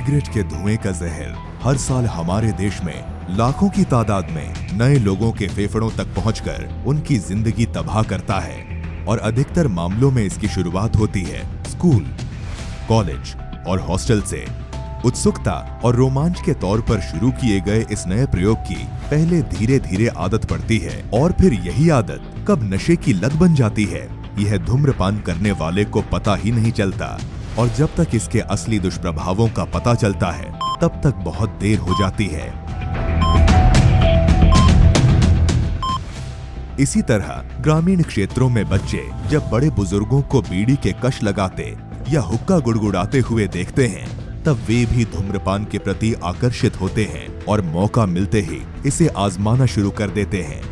Cigarette के धुएं का जहर हर साल हमारे देश में लाखों की तादाद में नए लोगों के फेफड़ों तक पहुंचकर उनकी जिंदगी तबाह करता है और अधिकतर मामलों में इसकी शुरुआत होती है स्कूल, कॉलेज और हॉस्टल से। उत्सुकता और रोमांच के तौर पर शुरू किए गए इस नए प्रयोग की पहले धीरे धीरे आदत पड़ती है और फिर यही आदत कब नशे की लत बन जाती है, यह धूम्रपान करने वाले को पता ही नहीं चलता और जब तक इसके असली दुष्प्रभावों का पता चलता है तब तक बहुत देर हो जाती है। इसी तरह ग्रामीण क्षेत्रों में बच्चे जब बड़े बुजुर्गों को बीड़ी के कश लगाते या हुक्का गुड़गुड़ाते हुए देखते हैं तब वे भी धूम्रपान के प्रति आकर्षित होते हैं और मौका मिलते ही इसे आजमाना शुरू कर देते हैं।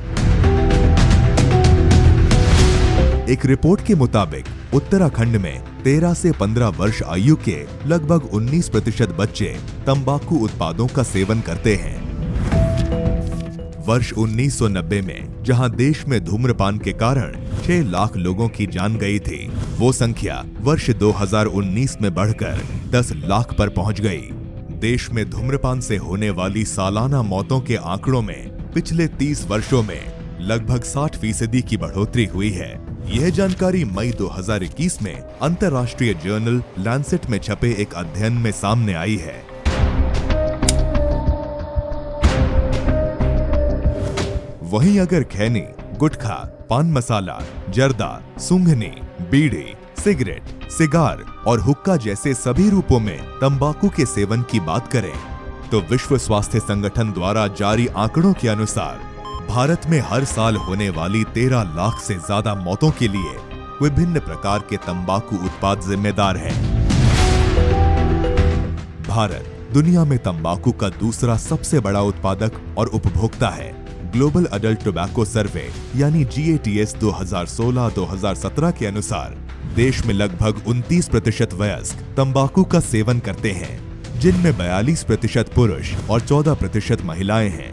एक रिपोर्ट के मुताबिक उत्तराखंड में 13 से 15 वर्ष आयु के लगभग 19% बच्चे तंबाकू उत्पादों का सेवन करते हैं। वर्ष 1990 में जहां देश में धूम्रपान के कारण 6 लाख लोगों की जान गई थी, वो संख्या वर्ष 2019 में बढ़कर 10 लाख पर पहुंच गई। देश में धूम्रपान से होने वाली सालाना मौतों के आंकड़ों में पिछले 30 वर्षों में लगभग 60% की बढ़ोतरी हुई है। यह जानकारी मई 2021 में अंतर्राष्ट्रीय जर्नल लैंसेट में छपे एक अध्ययन में सामने आई है। वहीं अगर खैनी, गुटखा, पान मसाला, जर्दा, सूंघनी, बीड़ी, सिगरेट, सिगार और हुक्का जैसे सभी रूपों में तंबाकू के सेवन की बात करें तो विश्व स्वास्थ्य संगठन द्वारा जारी आंकड़ों के अनुसार भारत में हर साल होने वाली 13 लाख से ज्यादा मौतों के लिए विभिन्न प्रकार के तंबाकू उत्पाद जिम्मेदार हैं। भारत दुनिया में तंबाकू का दूसरा सबसे बड़ा उत्पादक और उपभोक्ता है। ग्लोबल अडल्ट टोबैको सर्वे यानी GATS 2016-2017 के अनुसार देश में लगभग 29% वयस्क तंबाकू का सेवन करते हैं, जिनमें 42% पुरुष और 14% महिलाएं हैं।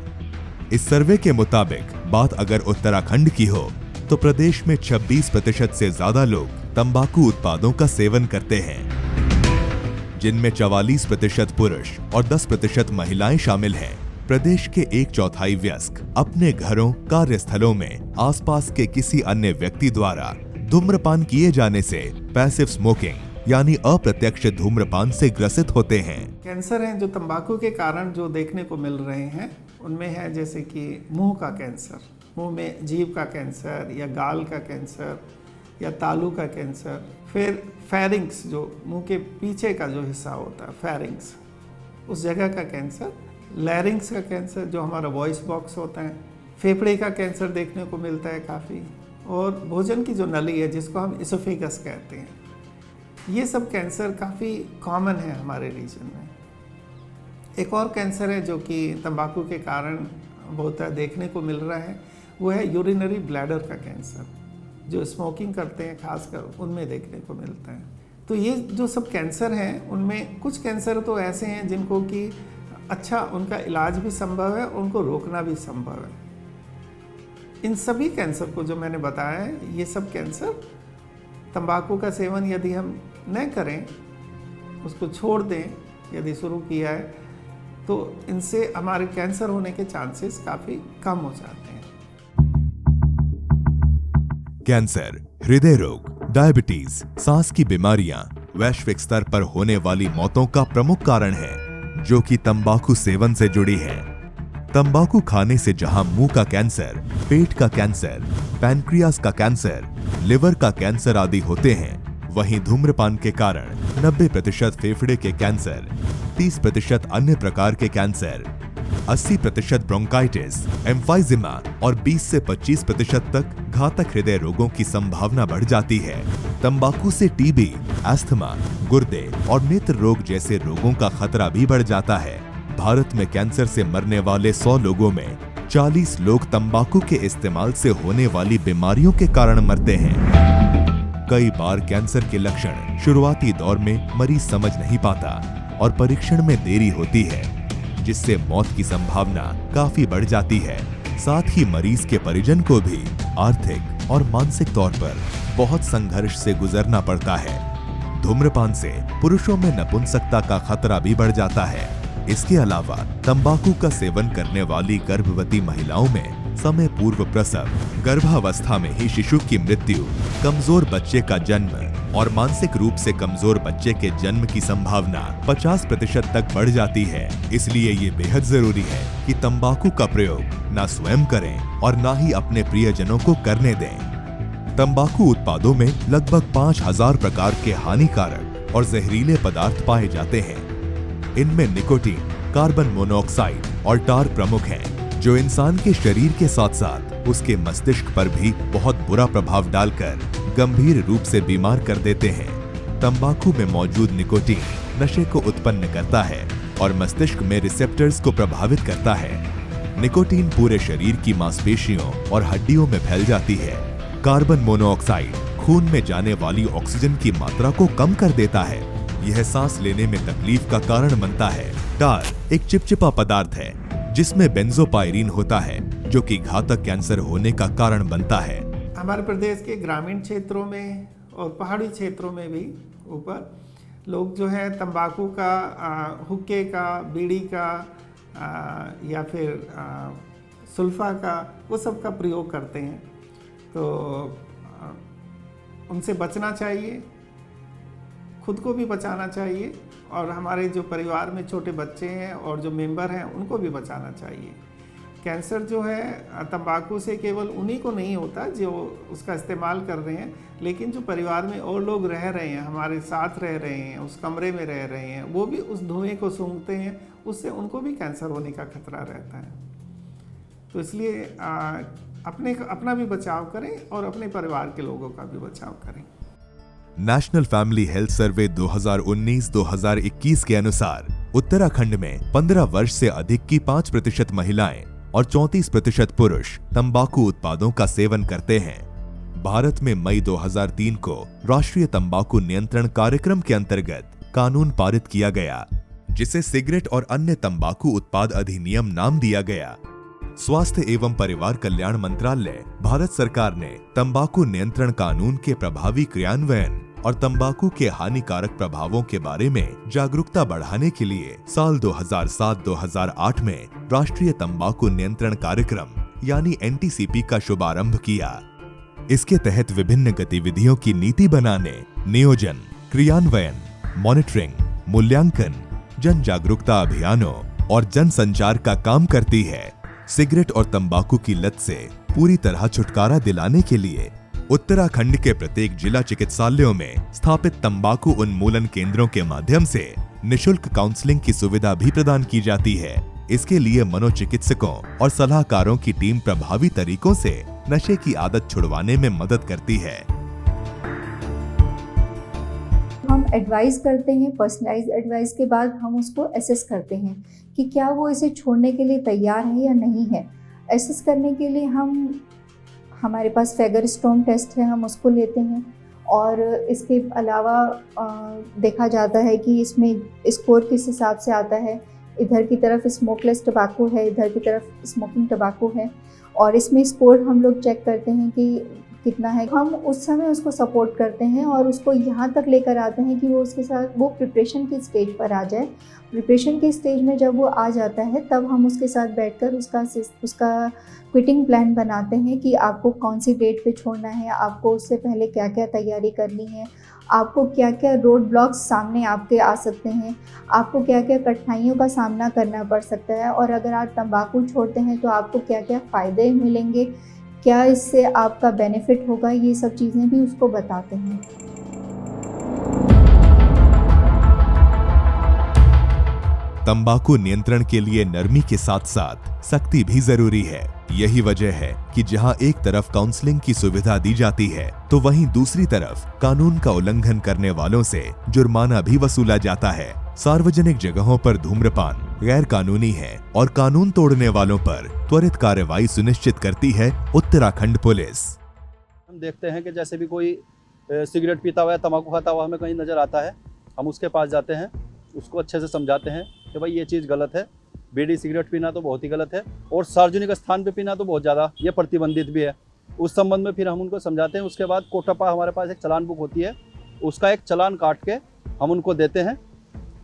इस सर्वे के मुताबिक बात अगर उत्तराखंड की हो तो प्रदेश में 26% से ज्यादा लोग तंबाकू उत्पादों का सेवन करते हैं, जिनमें 44% पुरुष और 10% महिलाएं शामिल हैं। प्रदेश के 1/4 वयस्क अपने घरों, कार्यस्थलों में आसपास के किसी अन्य व्यक्ति द्वारा धूम्रपान किए जाने से पैसिव स्मोकिंग यानी अप्रत्यक्ष धूम्रपान से ग्रसित होते हैं। कैंसर हैं जो तंबाकू के कारण जो देखने को मिल रहे हैं उनमें है जैसे कि मुंह का कैंसर, मुंह में जीभ का कैंसर या गाल का कैंसर या तालू का कैंसर, फिर फेरिंग्स जो मुंह के पीछे का जो हिस्सा होता है फेरिंग्स उस जगह का कैंसर, लैरिंग्स का कैंसर जो हमारा वॉइस बॉक्स होता है, फेफड़े का कैंसर देखने को मिलता है काफ़ी, और भोजन की जो नली है जिसको हम इसोफेगस कहते हैं, ये सब कैंसर काफ़ी कॉमन है हमारे रीजन में। एक और कैंसर है जो कि तंबाकू के कारण बहुत देखने को मिल रहा है, वो है यूरिनरी ब्लैडर का कैंसर, जो स्मोकिंग करते हैं खासकर उनमें देखने को मिलता है। तो ये जो सब कैंसर हैं उनमें कुछ कैंसर तो ऐसे हैं जिनको कि अच्छा उनका इलाज भी संभव है, उनको रोकना भी संभव है। इन सभी कैंसर को जो मैंने बताया है, ये सब कैंसर तंबाकू का सेवन यदि हम न करें, उसको छोड़ दें, यदि शुरू किया है तो इनसे हमारे कैंसर होने के चांसेस काफ़ी कम हो जाते हैं। कैंसर, हृदय रोग, डायबिटीज, सांस की बीमारियां वैश्विक स्तर पर होने वाली मौतों का प्रमुख कारण है जो कि तंबाकू सेवन से जुड़ी है। तंबाकू खाने से जहां मुंह का कैंसर, पेट का कैंसर, पैनक्रियास का कैंसर, लिवर का कैंसर आदि होते हैं, वहीं धूम्रपान के कारण 90% फेफड़े के कैंसर, 30% अन्य प्रकार के कैंसर, 80% ब्रोंकाइटिस, एम्फाइजिमा और 20 से 25% तक घातक हृदय रोगों की संभावना बढ़ जाती है। तंबाकू से टीबी, अस्थमा, गुर्दे और नेत्र रोग जैसे रोगों का खतरा भी बढ़ जाता है। भारत में कैंसर से मरने वाले 100 लोगों में 40 लोग तंबाकू के इस्तेमाल से होने वाली बीमारियों के कारण मरते हैं। कई बार कैंसर के लक्षण शुरुआती दौर में मरीज समझ नहीं पाता और परीक्षण में देरी होती है, जिससे मौत की संभावना काफी बढ़ जाती है। साथ ही मरीज के परिजन को भी आर्थिक और मानसिक तौर पर बहुत संघर्ष से गुजरना पड़ता है। धूम्रपान से पुरुषों में नपुंसकता का खतरा भी बढ़ जाता है। इसके अलावा तंबाकू का सेवन करने वाली गर्भवती महिलाओं में समय पूर्व प्रसव, गर्भावस्था में ही शिशु की मृत्यु, कमजोर बच्चे का जन्म और मानसिक रूप से कमजोर बच्चे के जन्म की संभावना 50% तक बढ़ जाती है। इसलिए ये बेहद जरूरी है कि तंबाकू का प्रयोग ना स्वयं करें और ना ही अपने प्रियजनों को करने दें। तंबाकू उत्पादों में लगभग 5000 प्रकार के हानिकारक और जहरीले पदार्थ पाए जाते हैं। इनमें निकोटीन, कार्बन मोनोऑक्साइड और टार प्रमुख हैं, जो इंसान के शरीर के साथ साथ उसके मस्तिष्क पर भी बहुत बुरा प्रभाव डालकर गंभीर रूप से बीमार कर देते हैं। तंबाकू में मौजूद निकोटीन नशे को उत्पन्न करता है और मस्तिष्क में रिसेप्टर्स को प्रभावित करता है। निकोटीन पूरे शरीर की मांसपेशियों और हड्डियों में फैल जाती है। कार्बन मोनोऑक्साइड खून में जाने वाली ऑक्सीजन की मात्रा को कम कर देता है। यह सांस लेने में तकलीफ का कारण बनता है। टार एक चिपचिपा पदार्थ है जिसमें बेंजोपायरीन होता है, जो कि घातक कैंसर होने का कारण बनता है। हमारे प्रदेश के ग्रामीण क्षेत्रों में और पहाड़ी क्षेत्रों में भी ऊपर लोग जो है तंबाकू का, हुक्के का, बीड़ी का या फिर सुल्फा का, वो सब का प्रयोग करते हैं। तो उनसे बचना चाहिए, खुद को भी बचाना चाहिए और हमारे जो परिवार में छोटे बच्चे हैं और जो मेंबर हैं उनको भी बचाना चाहिए। कैंसर जो है तंबाकू से केवल उन्हीं को नहीं होता जो उसका इस्तेमाल कर रहे हैं, लेकिन जो परिवार में और लोग रह रहे हैं, हमारे साथ रह रहे हैं, उस कमरे में रह रहे हैं, वो भी उस धुएं को सूंघते हैं, उससे उनको भी कैंसर होने का खतरा रहता है। तो इसलिए अपना भी बचाव करें और अपने परिवार के लोगों का भी बचाव करें। नेशनल फैमिली हेल्थ सर्वे 2019-2021 के अनुसार उत्तराखंड में 15 वर्ष से अधिक की 5% महिलाएं और 34% पुरुष तंबाकू उत्पादों का सेवन करते हैं। भारत में मई 2003 को राष्ट्रीय तंबाकू नियंत्रण कार्यक्रम के अंतर्गत कानून पारित किया गया, जिसे सिगरेट और अन्य तंबाकू उत्पाद अधिनियम नाम दिया गया। स्वास्थ्य एवं परिवार कल्याण मंत्रालय, भारत सरकार ने तंबाकू नियंत्रण कानून के प्रभावी क्रियान्वयन और तंबाकू के हानिकारक प्रभावों के बारे में जागरूकता बढ़ाने के लिए साल 2007-2008 में राष्ट्रीय तंबाकू नियंत्रण कार्यक्रम यानी NTCP का शुभारंभ किया। इसके तहत विभिन्न गतिविधियों की नीति बनाने, नियोजन, क्रियान्वयन, मॉनिटरिंग, मूल्यांकन, जन जागरूकता अभियानों और जन संचार का काम करती है। सिगरेट और तंबाकू की लत से पूरी तरह छुटकारा दिलाने के लिए उत्तराखंड के प्रत्येक जिला चिकित्सालयों में स्थापित तंबाकू उन्मूलन केंद्रों के माध्यम से निशुल्क काउंसलिंग की सुविधा भी प्रदान की जाती है। इसके लिए मनोचिकित्सकों और सलाहकारों की टीम प्रभावी तरीकों से नशे की आदत छुड़वाने में मदद करती है। हम एडवाइस करते हैं, पर्सनलाइज्ड एडवाइस के बाद हम उसको असेस करते हैं कि क्या वो इसे छोड़ने के लिए तैयार है या नहीं है। असेस करने के लिए हमारे पास फेगरस्टोम टेस्ट है, हम उसको लेते हैं और इसके अलावा देखा जाता है कि इसमें स्कोर किस हिसाब से आता है। इधर की तरफ स्मोकलेस टबाको है, इधर की तरफ स्मोकिंग टबाको है और इसमें स्कोर हम लोग चेक करते हैं कि कितना है। हम उस समय उसको सपोर्ट करते हैं और उसको यहाँ तक लेकर आते हैं कि वो उसके साथ वो प्रिपरेशन की स्टेज पर आ जाए। प्रिपरेशन की स्टेज में जब वो आ जाता है तब हम उसके साथ बैठकर उसका क्विटिंग प्लान बनाते हैं कि आपको कौन सी डेट पे छोड़ना है, आपको उससे पहले क्या क्या तैयारी करनी है, आपको क्या क्या रोड ब्लॉक्स सामने आपके आ सकते हैं, आपको क्या क्या कठिनाइयों का सामना करना पड़ सकता है और अगर आप तंबाकू छोड़ते हैं तो आपको क्या क्या फ़ायदे मिलेंगे, क्या इससे आपका बेनिफिट होगा, ये सब चीज़ें भी उसको बताते हैं। तंबाकू नियंत्रण के लिए नरमी के साथ साथ सख्ती भी जरूरी है। यही वजह है कि जहां एक तरफ काउंसलिंग की सुविधा दी जाती है तो वहीं दूसरी तरफ कानून का उल्लंघन करने वालों से जुर्माना भी वसूला जाता है। सार्वजनिक जगहों पर धूम्रपान गैर कानूनी है और कानून तोड़ने वालों पर त्वरित कार्रवाई सुनिश्चित करती है उत्तराखंड पुलिस। हम देखते हैं कि जैसे भी कोई सिगरेट पीता हुआ या तंबाकू खाता हुआ हमें कहीं नजर आता है, हम उसके पास जाते हैं, उसको अच्छे से समझाते हैं कि भाई ये चीज़ गलत है, बीड़ी सिगरेट पीना तो बहुत ही गलत है और सार्वजनिक स्थान पे पीना तो बहुत ज़्यादा ये प्रतिबंधित भी है। उस संबंध में फिर हम उनको समझाते हैं। उसके बाद कोटप्पा हमारे पास एक चालान बुक होती है उसका एक चालान काट के हम उनको देते हैं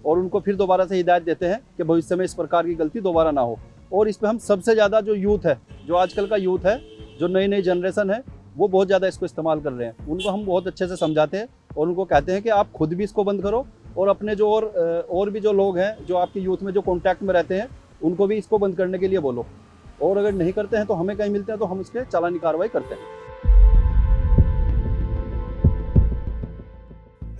और उनको फिर दोबारा से हिदायत देते हैं कि भविष्य में इस प्रकार की गलती दोबारा ना हो। और इस पर हम सबसे ज़्यादा जो यूथ है, जो आजकल का यूथ है, जो नई नई जनरेशन है, वो बहुत ज़्यादा इसको इस्तेमाल कर रहे हैं। उनको हम बहुत अच्छे से समझाते हैं और उनको कहते हैं कि आप खुद भी इसको बंद करो और अपने जो और भी जो लोग हैं जो आपके यूथ में जो कॉन्टैक्ट में रहते हैं उनको भी इसको बंद करने के लिए बोलो। और अगर नहीं करते हैं तो हमें कहीं मिलते हैं तो हम उसके चालानी कार्रवाई करते हैं।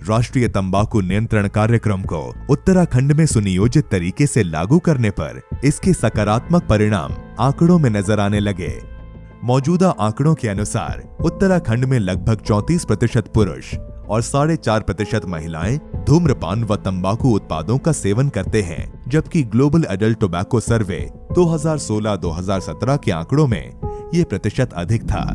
राष्ट्रीय तंबाकू नियंत्रण कार्यक्रम को उत्तराखंड में सुनियोजित तरीके से लागू करने पर इसके सकारात्मक परिणाम आंकड़ों में नजर आने लगे। मौजूदा आंकड़ों के अनुसार उत्तराखंड में लगभग 34% पुरुष और 4.5% महिलाएं धूम्रपान व तंबाकू उत्पादों का सेवन करते हैं, जबकि ग्लोबल एडल्ट टोबैको सर्वे 2016-2017 के आंकड़ों में ये प्रतिशत अधिक था।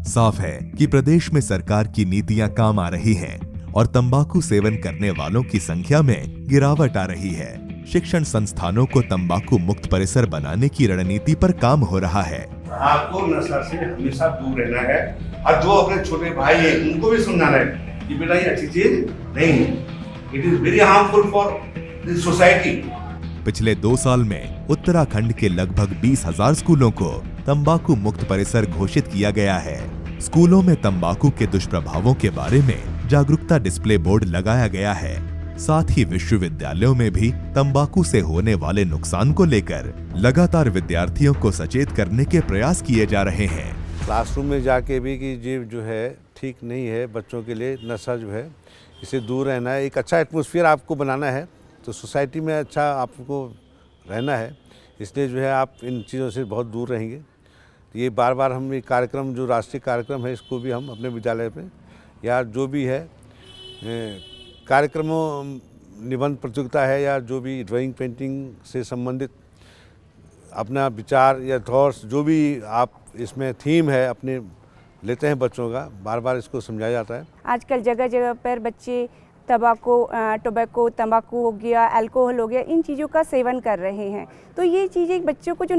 साफ है कि प्रदेश में सरकार की नीतियां काम आ रही हैं और तंबाकू सेवन करने वालों की संख्या में गिरावट आ रही है। शिक्षण संस्थानों को तंबाकू मुक्त परिसर बनाने की रणनीति पर काम हो रहा है। आपको नशा से हमेशा दूर रहना है और जो अपने छोटे भाई हैं उनको भी समझाना है कि बेटा ये अच्छी चीज नहीं है, it is very harmful for the society. पिछले 2 साल में उत्तराखंड के लगभग 20,000 स्कूलों को तंबाकू मुक्त परिसर घोषित किया गया है। स्कूलों में तंबाकू के दुष्प्रभावों के बारे में जागरूकता डिस्प्ले बोर्ड लगाया गया है। साथ ही विश्वविद्यालयों में भी तंबाकू से होने वाले नुकसान को लेकर लगातार विद्यार्थियों को सचेत करने के प्रयास किए जा रहे हैं। क्लासरूम में जाके भी कि ये जो है ठीक नहीं है, बच्चों के लिए नशा जो है इसे दूर रहना है, एक अच्छा एटमॉस्फेयर आपको बनाना है, तो सोसाइटी में अच्छा आपको रहना है, इसलिए जो है आप इन चीज़ों से बहुत दूर रहेंगे। ये बार बार हम ये कार्यक्रम जो राष्ट्रीय कार्यक्रम है इसको भी हम अपने विद्यालय में या जो भी है कार्यक्रमों, निबंध प्रतियोगिता है या जो भी ड्राइंग पेंटिंग से संबंधित अपना विचार या थॉट्स जो भी आप इसमें थीम है अपने लेते हैं बच्चों का, बार बार इसको समझाया जाता है। आजकल जगह जगह पर बच्चे टोबैको, तंबाकू हो गया, अल्कोहल हो गया, इन चीज़ों का सेवन कर रहे हैं। तो ये चीज़ें बच्चों को जो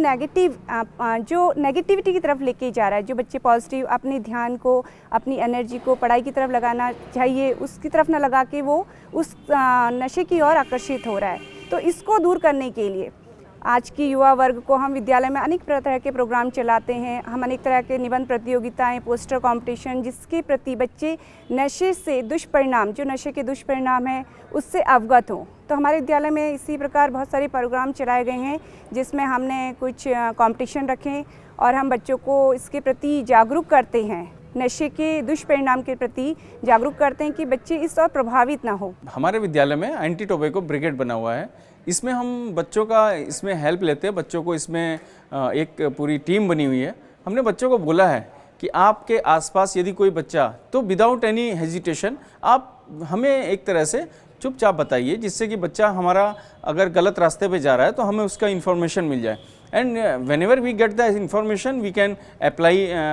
नेगेटिविटी की तरफ लेके जा रहा है, जो बच्चे पॉजिटिव अपने ध्यान को, अपनी एनर्जी को पढ़ाई की तरफ लगाना चाहिए, उसकी तरफ ना लगा के वो उस नशे की ओर आकर्षित हो रहा है। तो इसको दूर करने के लिए आज की युवा वर्ग को हम विद्यालय में अनेक तरह के प्रोग्राम चलाते हैं। हम अनेक तरह के निबंध प्रतियोगिताएं, पोस्टर कंपटीशन, जिसके प्रति बच्चे नशे से दुष्परिणाम, जो नशे के दुष्परिणाम हैं, उससे अवगत हों। तो हमारे विद्यालय में इसी प्रकार बहुत सारे प्रोग्राम चलाए गए हैं, जिसमें हमने कुछ कंपटीशन रखे और हम बच्चों को इसके प्रति जागरूक करते हैं, नशे के दुष्परिणाम के प्रति जागरूक करते हैं कि बच्चे इस और प्रभावित ना हो। हमारे विद्यालय में एंटी टोबैको ब्रिगेड बना हुआ है। इसमें हम बच्चों का इसमें हेल्प लेते हैं, बच्चों को इसमें एक पूरी टीम बनी हुई है। हमने बच्चों को बोला है कि आपके आसपास यदि कोई बच्चा, तो विदाउट एनी हेजिटेशन आप हमें एक तरह से चुपचाप बताइए, जिससे कि बच्चा हमारा अगर गलत रास्ते पे जा रहा है तो हमें उसका इन्फॉर्मेशन मिल जाए। And whenever we get the information, we can apply,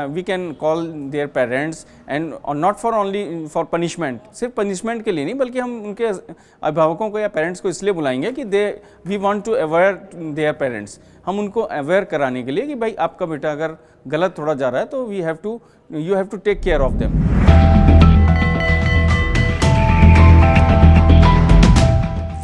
we can call their parents, and not for only for punishment, सिर्फ punishment के लिए नहीं, बल्कि हम उनके अभिभावकों को या पेरेंट्स को इसलिए बुलाएंगे कि we want to aware their parents, हम उनको अवेयर कराने के लिए कि भाई आपका बेटा अगर गलत थोड़ा जा रहा है तो you have to take care of them।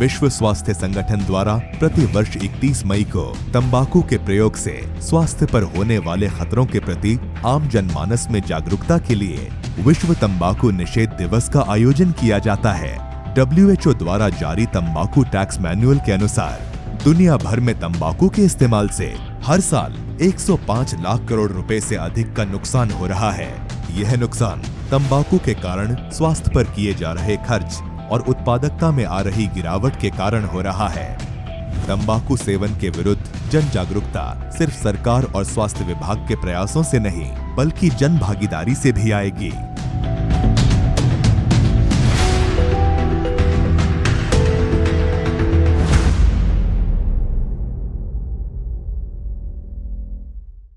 विश्व स्वास्थ्य संगठन द्वारा प्रति वर्ष 31 मई को तंबाकू के प्रयोग से स्वास्थ्य पर होने वाले खतरों के प्रति आम जनमानस में जागरूकता के लिए विश्व तंबाकू निषेध दिवस का आयोजन किया जाता है। WHO द्वारा जारी तंबाकू टैक्स मैनुअल के अनुसार दुनिया भर में तंबाकू के इस्तेमाल से हर साल 105 लाख करोड़ रुपए से अधिक का नुकसान हो रहा है। यह नुकसान तंबाकू के कारण स्वास्थ्य पर किए जा रहे खर्च और उत्पादकता में आ रही गिरावट के कारण हो रहा है। तंबाकू सेवन के विरुद्ध जन जागरूकता सिर्फ सरकार और स्वास्थ्य विभाग के प्रयासों से नहीं, बल्कि जन भागीदारी से भी आएगी।